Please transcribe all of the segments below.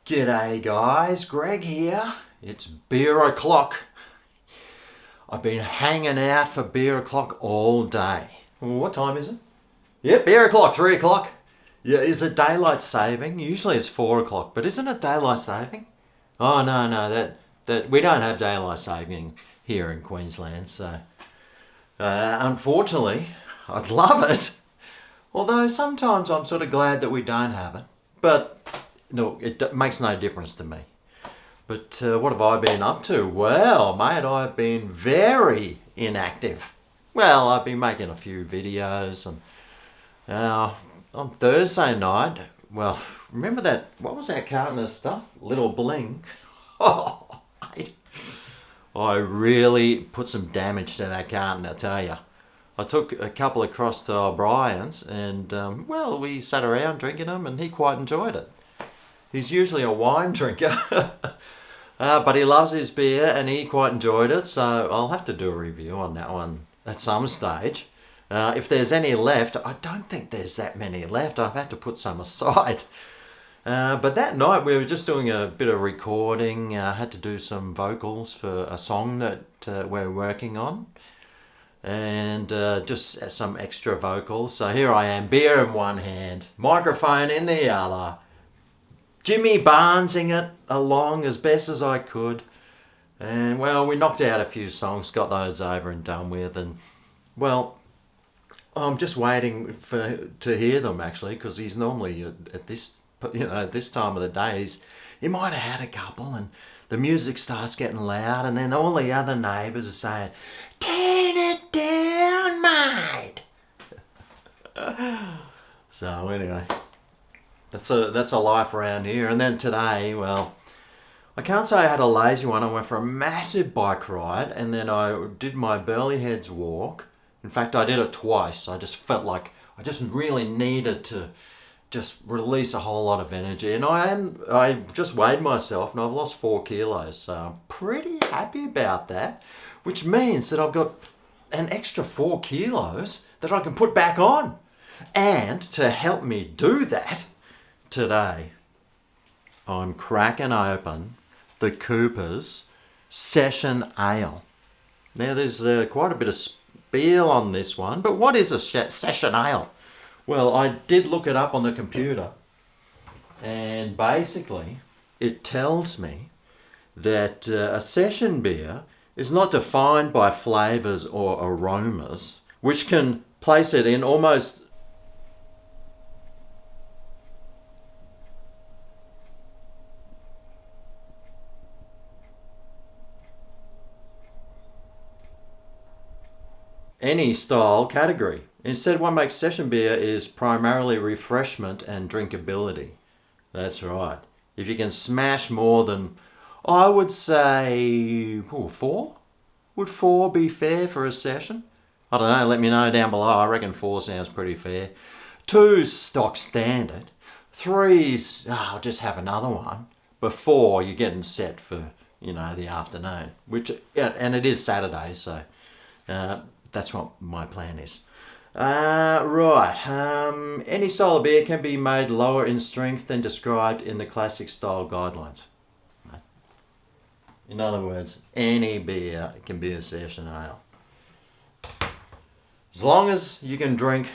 G'day guys, Greg here. It's beer o'clock. I've been hanging out for beer o'clock all day. What time is it? Yep, beer o'clock, 3 o'clock. Yeah, is it daylight saving? Usually it's 4 o'clock, but isn't it daylight saving? Oh no, that we don't have daylight saving here in Queensland, so unfortunately, I'd love it. Although sometimes I'm sort of glad that we don't have it. But no, it makes no difference to me. But what have I been up to? Well, mate, I've been very inactive. Well, I've been making a few videos, and on Thursday night, well, remember that, what was that carton of stuff? Little Bling. Oh, mate, I really put some damage to that carton, I tell you. I took a couple across to O'Brien's and, well, we sat around drinking them and he quite enjoyed it. He's usually a wine drinker, but he loves his beer and he quite enjoyed it, so I'll have to do a review on that one at some stage. If there's any left, I don't think there's that many left. I've had to put some aside. But that night we were just doing a bit of recording. Had to do some vocals for a song that we're working on. And just some extra vocals. So here I am, beer in one hand, microphone in the other. Jimmy Barnesing it along as best as I could. And well, we knocked out a few songs, got those over and done with. And well, I'm just waiting to hear them actually, because he's normally at this, this time of the day, he might have had a couple, and the music starts getting loud, and then all the other neighbours are saying, "Turn it down, mate." So anyway, that's a life around here. And then today, well, I can't say I had a lazy one. I went for a massive bike ride, and then I did my Burleigh Heads walk. In fact, I did it twice. I just felt like I just really needed to just release a whole lot of energy. And I just weighed myself and I've lost 4 kilos. So I'm pretty happy about that, which means that I've got an extra 4 kilos that I can put back on. And to help me do that, today I'm cracking open the Cooper's Session Ale. Now there's quite a bit of spiel on this one, but what is a Session Ale? Well, I did look it up on the computer, and basically it tells me that a session beer is not defined by flavours or aromas, which can place it in almost any style category. Instead, what makes session beer is primarily refreshment and drinkability. That's right. If you can smash more than, I would say, 4? Would 4 be fair for a session? I don't know, let me know down below. I reckon 4 sounds pretty fair. 2's stock standard. 3's, I'll just have another one. But 4, you're getting set for, the afternoon. Which, and it is Saturday, so that's what my plan is. Right. Any style of beer can be made lower in strength than described in the classic style guidelines. In other words, any beer can be a session ale. As long as you can drink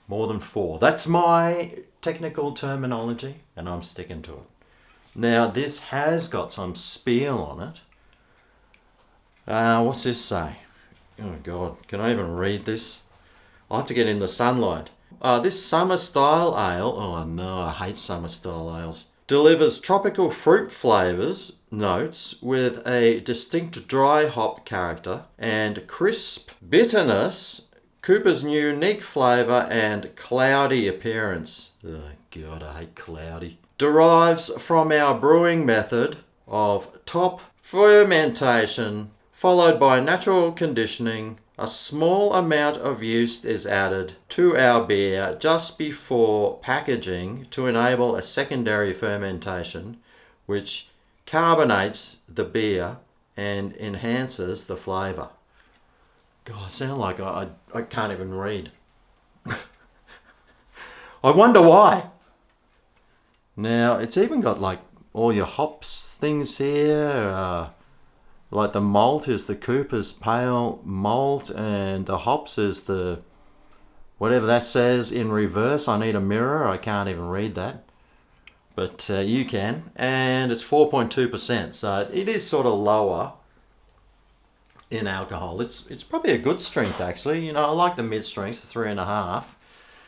more than 4. That's my technical terminology, and I'm sticking to it. Now, this has got some spiel on it. What's this say? Oh God, can I even read this? I'll have to get in the sunlight. This summer style ale, oh no, I hate summer style ales, delivers tropical fruit flavours, notes with a distinct dry hop character and crisp bitterness, Cooper's unique flavour and cloudy appearance. Oh God, I hate cloudy. Derives from our brewing method of top fermentation followed by natural conditioning. A small amount of yeast is added to our beer just before packaging to enable a secondary fermentation, which carbonates the beer and enhances the flavour. God, I sound like I can't even read. I wonder why. Now, it's even got like all your hops things here. Like the malt is the Cooper's Pale Malt, and the hops is the whatever that says in reverse. I need a mirror. I can't even read that, but you can. And it's 4.2%, so it is sort of lower in alcohol. It's probably a good strength actually. You know, I like the mid strength, 3.5.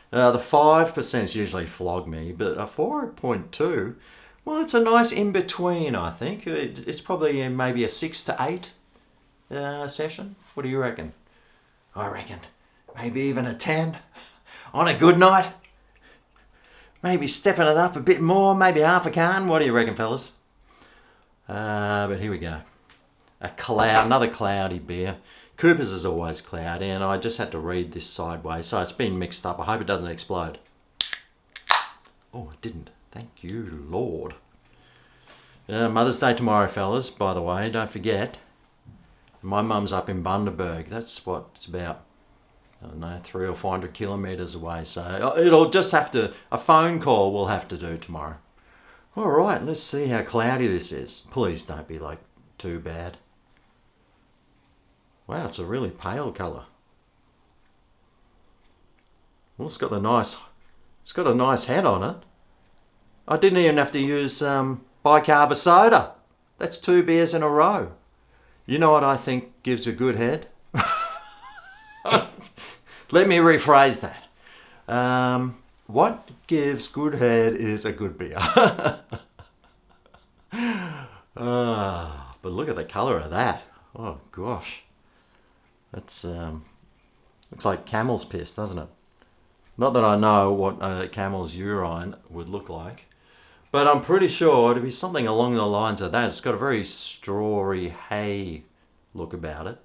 The 5% usually flog me, but a 4.2, well, it's a nice in between. I think it's probably maybe a 6 to 8 session. What do you reckon? I reckon maybe even a 10 on a good night. Maybe stepping it up a bit more, maybe half a can. What do you reckon, fellas? But here we go. Another cloudy beer. Cooper's is always cloudy, and I just had to read this sideways, so it's been mixed up. I hope it doesn't explode. Oh, it didn't. Thank you, Lord. Mother's Day tomorrow, fellas, by the way, don't forget. My mum's up in Bundaberg. That's what it's about, I don't know, 300 or 400 kilometres away. So it'll just have to, a phone call we'll have to do tomorrow. All right, let's see how cloudy this is. Please don't be like too bad. Wow, it's a really pale colour. Well, it's got a nice head on it. I didn't even have to use bicarb soda. That's 2 beers in a row. You know what I think gives a good head? Let me rephrase that. What gives good head is a good beer. But look at the colour of that. Oh gosh. That's looks like camel's piss, doesn't it? Not that I know what a camel's urine would look like, but I'm pretty sure it'd be something along the lines of that. It's got a very strawy hay look about it.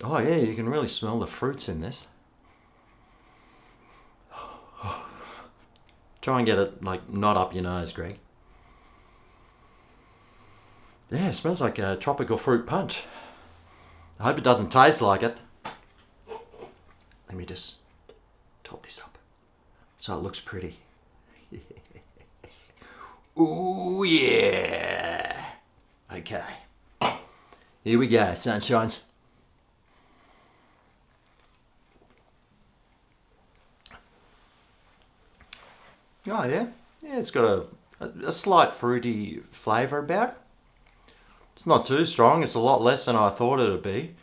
Oh yeah, you can really smell the fruits in this. Try and get it like not up your nose, Greg. Yeah, it smells like a tropical fruit punch. I hope it doesn't taste like it. Let me just top this up so it looks pretty. Ooh, yeah. Okay. Here we go, sunshines. Oh, yeah. Yeah, it's got a slight fruity flavour about it. It's not too strong. It's a lot less than I thought it would be.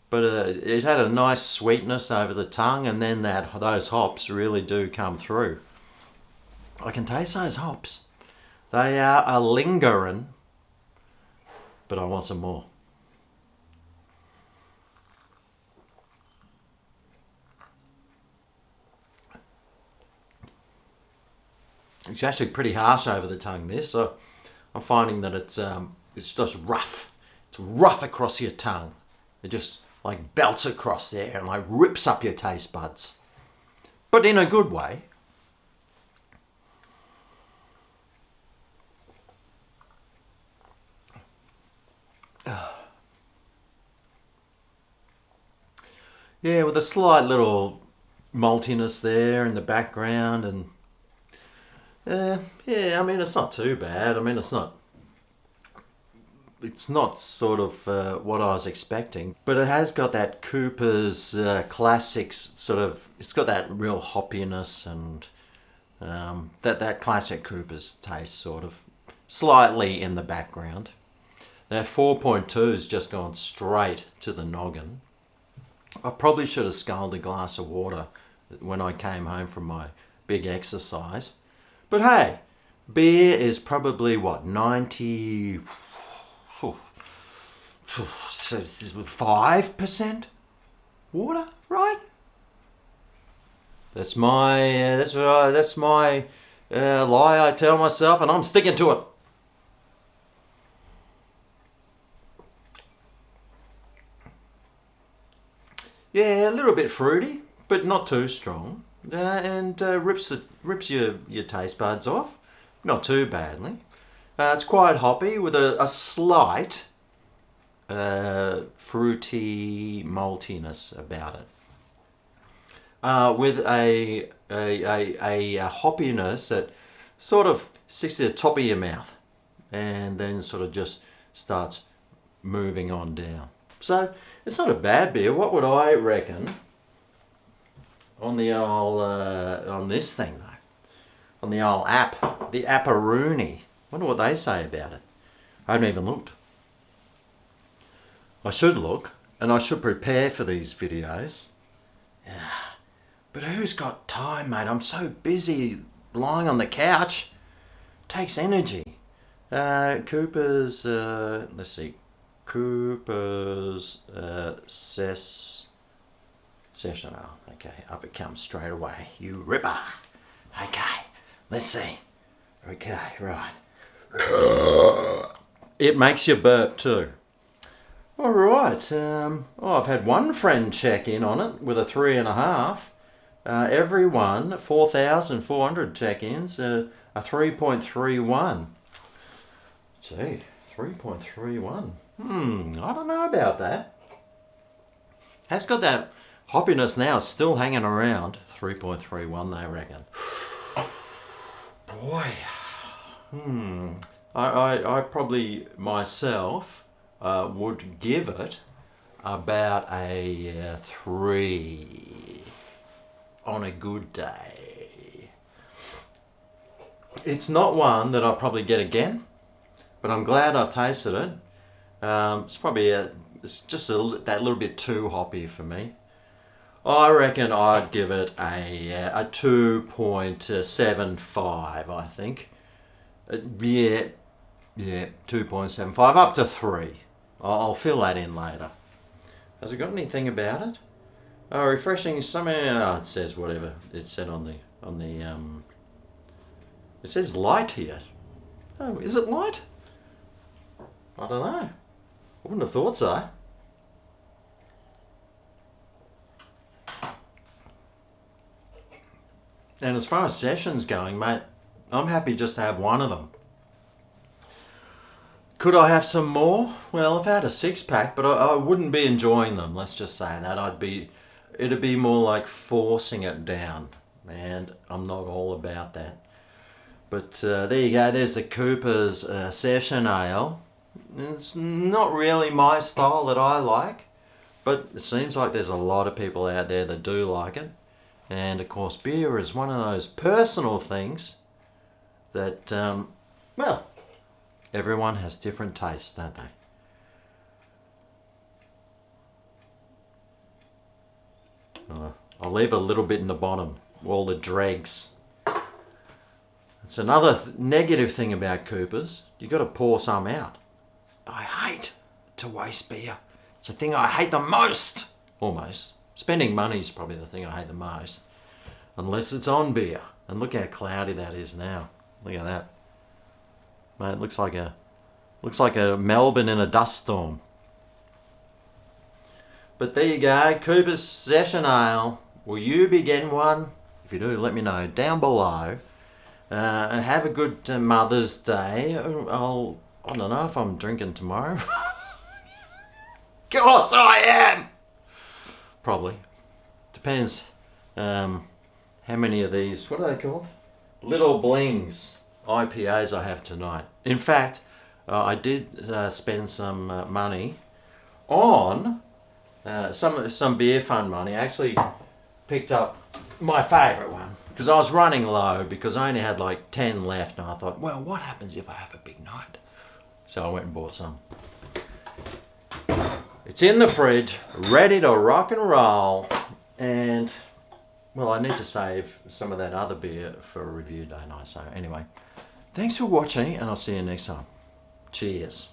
But it had a nice sweetness over the tongue, and then those hops really do come through. I can taste those hops. They are a lingering, but I want some more. It's actually pretty harsh over the tongue, this. So I'm finding that it's just rough. It's rough across your tongue. It just like belts across there and like rips up your taste buds. But in a good way. Yeah, with a slight little maltiness there in the background, and yeah, I mean it's not too bad. I mean it's not sort of what I was expecting, but it has got that Cooper's classics sort of. It's got that real hoppiness and that classic Cooper's taste sort of slightly in the background. That 4.2's just gone straight to the noggin. I probably should have sculled a glass of water when I came home from my big exercise. But hey, beer is probably what, 5% water, right? That's my lie I tell myself, and I'm sticking to it. Yeah, a little bit fruity, but not too strong, and rips your taste buds off, not too badly. It's quite hoppy with a slight fruity maltiness about it, with a hoppiness that sort of sticks to the top of your mouth and then sort of just starts moving on down. So it's not a bad beer. What would I reckon on the old, on this thing though? On the old app, the Apparoonie. Wonder what they say about it. I haven't even looked. I should look, and I should prepare for these videos. Yeah. But who's got time, mate? I'm so busy lying on the couch. Takes energy. Cooper's, let's see. Cooper's Sessional. Okay, up it comes straight away. You ripper. Okay, let's see. Okay, right. It makes you burp too. All right. I've had one friend check in on it with a 3.5. Everyone, 4,400 check-ins, a 3.31. Gee, 3.31. I don't know about that. Has got that hoppiness now, still hanging around. 3.31, they reckon. Boy. I probably myself would give it about a 3 on a good day. It's not one that I'll probably get again, but I'm glad I've tasted it. It's probably it's just that little bit too hoppy for me. I reckon I'd give it a 2.75, I think. Yeah, 2.75 up to 3. I'll fill that in later. Has it got anything about it? Oh, refreshing summer. Oh, it says whatever it said on the it says light here. Oh, is it light? I don't know. I wouldn't have thought so. And as far as sessions going, mate, I'm happy just to have one of them. Could I have some more? Well, I've had a 6-pack, but I wouldn't be enjoying them. Let's just say that. It'd be more like forcing it down, and I'm not all about that. But there you go. There's the Cooper's Session Ale. It's not really my style that I like, but it seems like there's a lot of people out there that do like it. And of course, beer is one of those personal things that, well, everyone has different tastes, don't they? I'll leave a little bit in the bottom, all the dregs. It's another negative thing about Coopers. You got to pour some out. I hate to waste beer. It's the thing I hate the most. Almost. Spending money is probably the thing I hate the most. Unless it's on beer. And look how cloudy that is now. Look at that. Mate, it looks like a Melbourne in a dust storm. But there you go, Cooper's Session Ale. Will you be getting one? If you do, let me know down below. And have a good Mother's Day. I don't know if I'm drinking tomorrow. Course I am! Probably. Depends how many of these, what are they called? Little Blings IPAs I have tonight. In fact, I did spend some money on some beer fund money. I actually picked up my favourite one because I was running low because I only had like 10 left, and I thought, well, what happens if I have a big night? So I went and bought some. It's in the fridge, ready to rock and roll, and well, I need to save some of that other beer for a review, don't I? So anyway, thanks for watching, and I'll see you next time. Cheers.